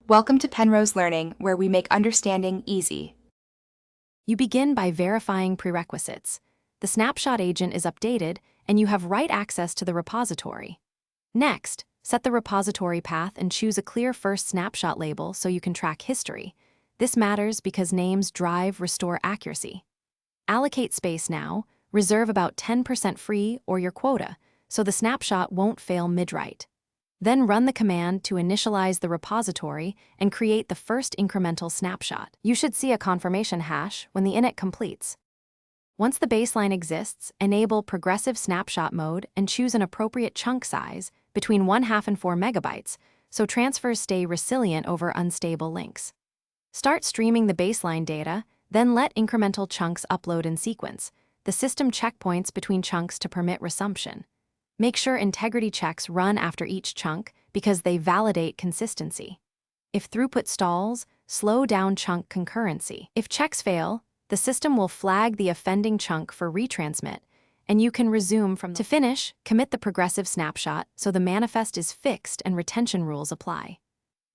Welcome to Penrose Learning, where we make understanding easy. You begin by verifying prerequisites. The snapshot agent is updated, and you have write access to the repository. Next, set the repository path and choose a clear first snapshot label so you can track history. This matters because names restore accuracy. Allocate space now, reserve about 10% free or your quota, so the snapshot won't fail mid-write. Then run the command to initialize the repository and create the first incremental snapshot. You should see a confirmation hash when the init completes. Once the baseline exists, enable progressive snapshot mode and choose an appropriate chunk size between 1/2 and 4 megabytes, so transfers stay resilient over unstable links. Start streaming the baseline data, then let incremental chunks upload in sequence. The system checkpoints between chunks to permit resumption. Make sure integrity checks run after each chunk because they validate consistency. If throughput stalls, slow down chunk concurrency. If checks fail, the system will flag the offending chunk for retransmit, and you can resume from the. To finish, commit the progressive snapshot so the manifest is fixed and retention rules apply.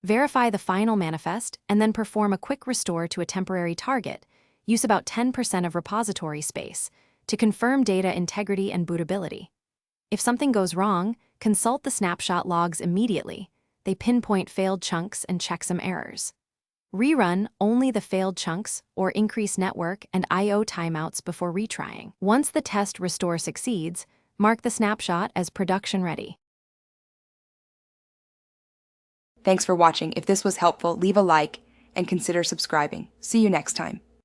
Verify the final manifest and then perform a quick restore to a temporary target. Use about 10% of repository space to confirm data integrity and bootability. If something goes wrong, consult the snapshot logs immediately. They pinpoint failed chunks and checksum errors. Rerun only the failed chunks or increase network and I/O timeouts before retrying. Once the test restore succeeds, mark the snapshot as production ready. Thanks for watching. If this was helpful, leave a like and consider subscribing. See you next time.